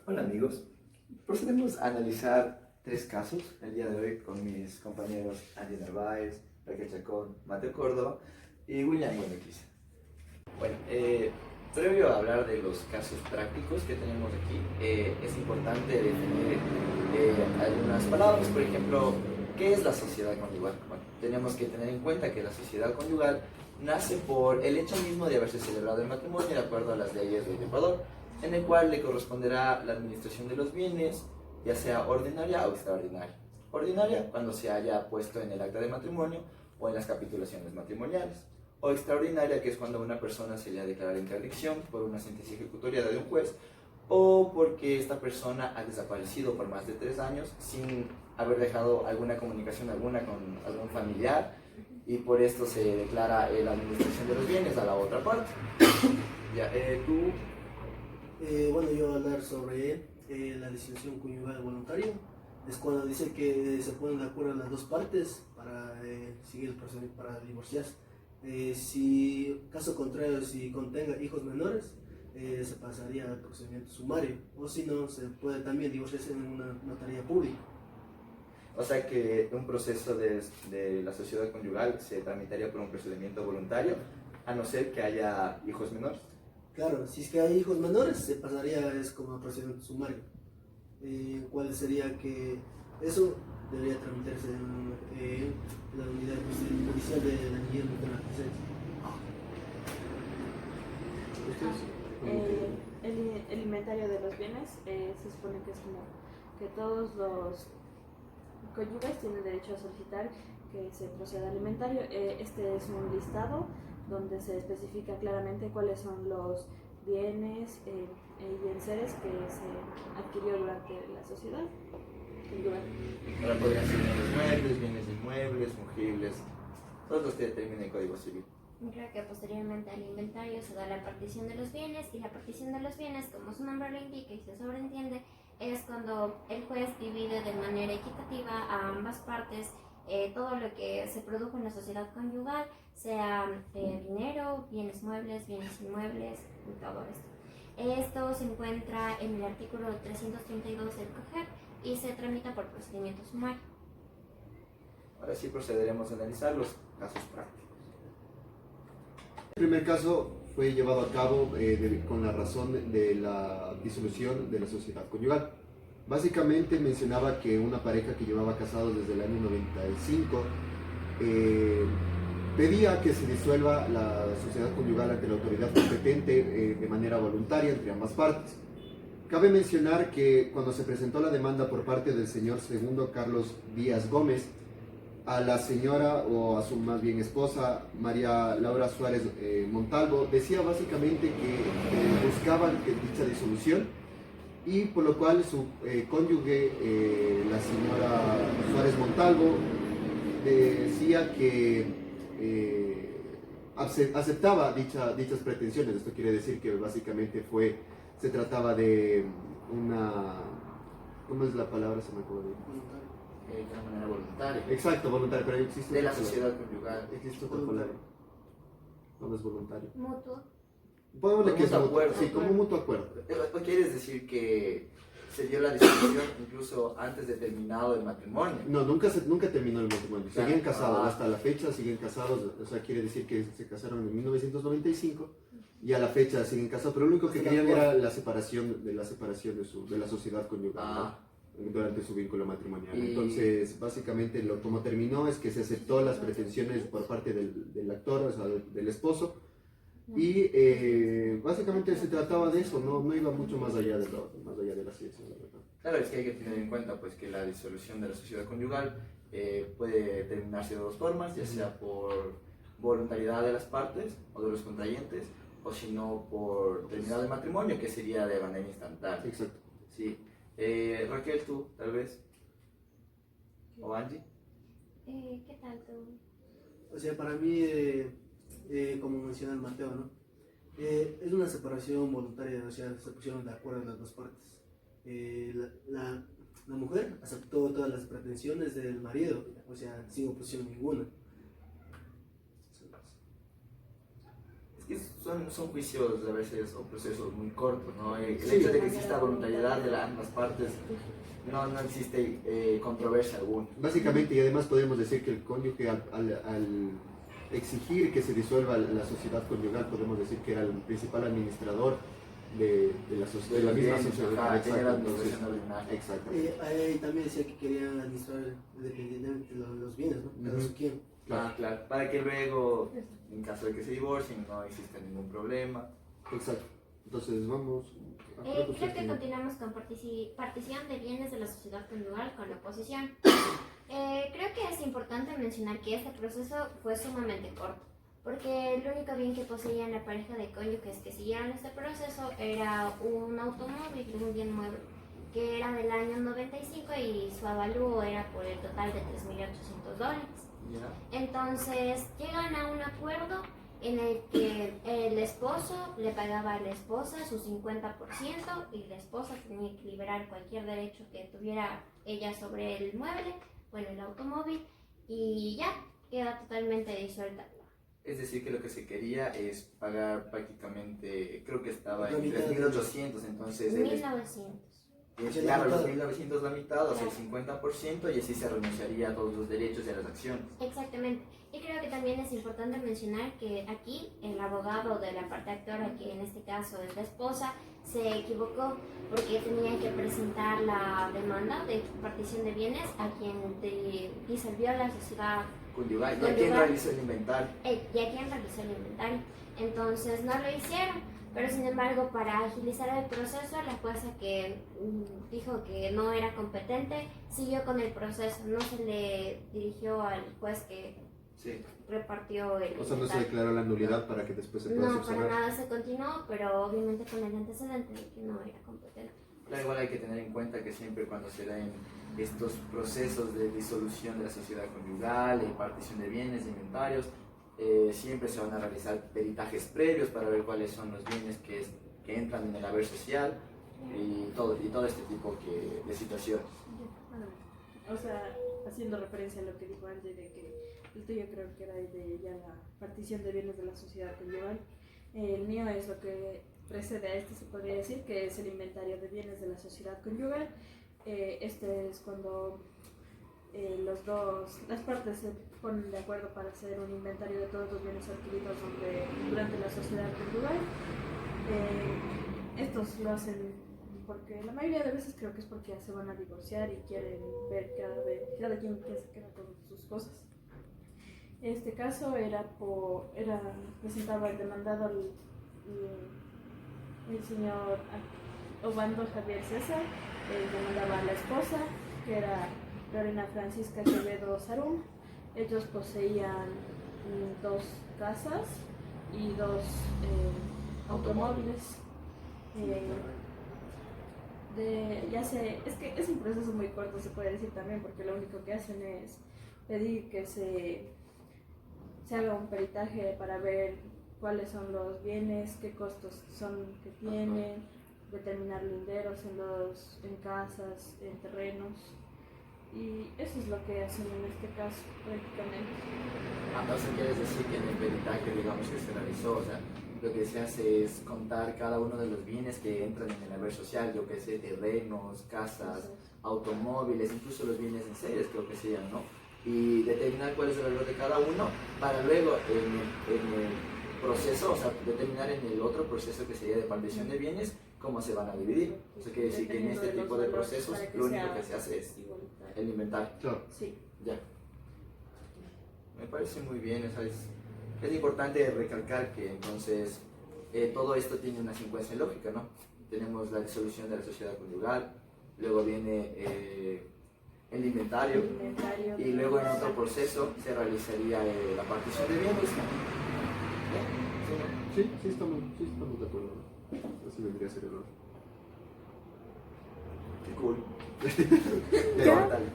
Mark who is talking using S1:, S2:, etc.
S1: Hola amigos, procedemos a analizar tres casos el día de hoy con mis compañeros Andy Narváez, Raquel Chacón, Mateo Córdoba y William Buenaquiza. Bueno, previo a hablar de los casos prácticos que tenemos aquí, es importante definir algunas palabras. Por ejemplo, ¿qué es la sociedad conyugal? Bueno, tenemos que tener en cuenta que la sociedad conyugal nace por el hecho mismo de haberse celebrado el matrimonio de acuerdo a las leyes del Ecuador, en el cual le corresponderá la administración de los bienes, ya sea ordinaria o extraordinaria. Ordinaria, cuando se haya puesto en el acta de matrimonio o en las capitulaciones matrimoniales. O extraordinaria, que es cuando a una persona se le ha declarado interdicción por una sentencia ejecutoriada de un juez, o porque esta persona ha desaparecido por más de 3 años sin haber dejado alguna comunicación alguna con algún familiar, y por esto se declara la administración de los bienes a la otra parte. Ya, tú...
S2: Bueno, yo voy a hablar sobre la disolución conyugal voluntaria. Es cuando dice que se ponen de acuerdo las dos partes para seguir el procedimiento para divorciarse. Si caso contrario, si contenga hijos menores, se pasaría al procedimiento sumario, o si no, se puede también divorciarse en una notaría pública.
S1: O sea que un proceso de la sociedad conyugal se tramitaría por un procedimiento voluntario, a no ser que haya hijos menores.
S2: Claro, si es que hay hijos menores, se pasaría es como procedimiento sumario. ¿Cuál sería que eso debería tramitarse en la unidad judicial de la niñez de la presencia?
S3: El inventario de los bienes se supone que es como que todos los cónyuges tienen derecho a solicitar que se proceda al inventario. Este es un listado donde se especifica claramente cuáles son los bienes y enseres que se adquirió durante la sociedad.
S1: Ahora podrían ser bienes muebles, bienes inmuebles, fungibles, todos los que determina el Código Civil.
S4: Creo que posteriormente al inventario se da la partición de los bienes, y la partición de los bienes, como su nombre lo indica y se sobreentiende, es cuando el juez divide de manera equitativa a ambas partes todo lo que se produjo en la sociedad conyugal, sea dinero, bienes muebles, bienes inmuebles y todo esto. Esto se encuentra en el artículo 332 del COGEP y se tramita por procedimiento sumario.
S1: Ahora sí procederemos a analizar los casos prácticos.
S5: El primer caso fue llevado a cabo con la razón de la disolución de la sociedad conyugal. Básicamente mencionaba que una pareja que llevaba casados desde el año 95 pedía que se disuelva la sociedad conyugal ante la autoridad competente de manera voluntaria entre ambas partes. Cabe mencionar que cuando se presentó la demanda por parte del señor segundo Carlos Díaz Gómez a la señora, o a su más bien esposa, María Laura Suárez Montalvo, decía básicamente que buscaban dicha disolución, y por lo cual su cónyuge, la señora Suárez Montalvo, decía que aceptaba dichas pretensiones. Esto quiere decir que básicamente se trataba de una... ¿Cómo es la palabra? Se me acabó de ir.
S1: De una manera voluntaria.
S5: Exacto, voluntario, pero existe
S1: De la
S5: otra
S1: sociedad
S5: palabra.
S1: conyugal.
S5: Existe otra palabra. No es voluntario.
S4: Mutuo.
S5: Pongámosle
S1: Como
S5: que es
S1: mutuo
S5: mutuo.
S1: acuerdo.
S5: Sí, como un mutuo acuerdo.
S1: ¿Quieres decir que se dio la disolución incluso antes de terminado el matrimonio?
S5: No, nunca terminó el matrimonio.
S1: Claro.
S5: Siguen casados, hasta la fecha siguen casados. O sea, quiere decir que se casaron en 1995 y a la fecha siguen casados. Pero lo único que querían era la separación de la sociedad conyugal, ¿no? Durante su vínculo matrimonial. Entonces, básicamente, como terminó es que se aceptó las pretensiones por parte del actor, o sea, del esposo. Y básicamente se trataba de eso, no iba mucho más allá de la ciencia, la verdad.
S1: Claro, es que hay que tener en cuenta pues, que la disolución de la sociedad conyugal puede terminarse de dos formas, ya sea por voluntariedad de las partes o de los contrayentes, o si no por terminado el matrimonio, que sería de manera instantánea.
S5: Exacto.
S1: Sí. Raquel, tú, tal vez. ¿O Angie?
S4: ¿Qué tal tú?
S2: O sea, para mí, como menciona el Mateo, ¿no? Es una separación voluntaria, o sea, se pusieron de acuerdo las dos partes. La mujer aceptó todas las pretensiones del marido, o sea, sin oposición ninguna.
S1: son juicios a veces o procesos muy cortos, ¿no? El
S5: Sí.
S1: hecho de que exista voluntariedad de ambas partes, no existe controversia alguna.
S5: Básicamente, y además podemos decir que el cónyuge al exigir que se disuelva la sociedad conyugal, podemos decir que era el principal administrador de la misma sociedad.
S1: Que era
S5: Exacto, entonces,
S1: administración ordinaria.
S5: exacto.
S2: Ahí también decía que querían administrar independientemente de los bienes, ¿no? Cada
S5: Ujú.
S2: quien.
S1: Claro, para que luego, en caso de que se divorcien, no exista ningún problema.
S5: Exacto. Entonces vamos.
S4: Creo que continuamos con partición de bienes de la sociedad conyugal con la oposición. Creo que es importante mencionar que este proceso fue sumamente corto, porque el único bien que poseían la pareja de cónyuges que siguieron este proceso era un automóvil, un bien mueble, que era del año 95 y su avalúo era por el total de $3.800.
S1: ¿Ya?
S4: Entonces llegan a un acuerdo en el que el esposo le pagaba a la esposa su 50% y la esposa tenía que liberar cualquier derecho que tuviera ella sobre el mueble, bueno, el automóvil, y ya queda totalmente disuelta.
S1: Es decir, que lo que se quería es pagar prácticamente, creo que estaba
S2: La
S1: en
S2: mitad.
S1: 3.800, entonces
S4: 1900.
S1: claro, los 1.900 la mitad, o sea, el 50%, y así se renunciaría a todos los derechos y a las acciones.
S4: Exactamente. Y creo que también es importante mencionar que aquí el abogado de la parte actora, que en este caso es la esposa, se equivocó porque tenía que presentar la demanda de partición de bienes a quien disolvió la sociedad
S1: Conyugal, ¿y a quién realizó el inventario?
S4: y a quien realizó el inventario. Entonces no lo hicieron, pero sin embargo para agilizar el proceso la jueza que dijo que no era competente siguió con el proceso, no se le dirigió al juez que
S1: Sí.
S4: repartió el
S5: O sea, no se
S4: inventario.
S5: declaró la nulidad para que después se pueda
S4: No, para
S5: subsanar.
S4: nada se continuó, pero obviamente con el antecedente de que no era competente.
S1: Pero igual hay que tener en cuenta que siempre cuando se dan estos procesos de disolución de la sociedad conyugal, de partición de bienes, de inventarios, siempre se van a realizar peritajes previos para ver cuáles son los bienes que entran en el haber social y todo este tipo de situaciones.
S3: O sea, haciendo referencia a lo que dijo Angie de que el tuyo creo que era de ya la partición de bienes de la sociedad conyugal. El mío es lo que precede a este, se podría decir, que es el inventario de bienes de la sociedad conyugal. Este es cuando las partes se ponen de acuerdo para hacer un inventario de todos los bienes adquiridos durante la sociedad conyugal. Estos lo hacen porque la mayoría de veces creo que es porque ya se van a divorciar y quieren ver cada quien qué se queda con sus cosas. Este caso presentaba el demandado el señor Obando Javier César, demandaba a la esposa, que era Lorena Francisca Quevedo Sarum. Ellos poseían 2 casas y 2 automóviles. Es que es un proceso muy corto, se puede decir también, porque lo único que hacen es pedir que se haga un peritaje para ver cuáles son los bienes, qué costos son que tienen, determinar linderos en casas, en terrenos, y eso es lo que hacen en este caso prácticamente.
S1: Entonces quieres decir que en el peritaje, digamos, que se realizó, o sea, lo que se hace es contar cada uno de los bienes que entran en el haber social, yo que sé, terrenos, casas, automóviles, incluso los bienes en series creo que se llaman, ¿no? Y determinar cuál es el valor de cada uno para luego en el proceso, o sea, determinar en el otro proceso que sería de partición de bienes cómo se van a dividir. Eso quiere decir que en este tipo de procesos lo único que se hace es el inventario.
S5: Claro.
S3: Sí.
S1: Ya. Me parece muy bien, es importante recalcar que entonces todo esto tiene una secuencia lógica, ¿no? Tenemos la disolución de la sociedad conyugal, luego viene el inventario y luego en otro proceso se realizaría la partición de bienes.
S5: Sí, estamos de acuerdo. Así vendría a ser el orden.
S1: Qué cool. Levántale.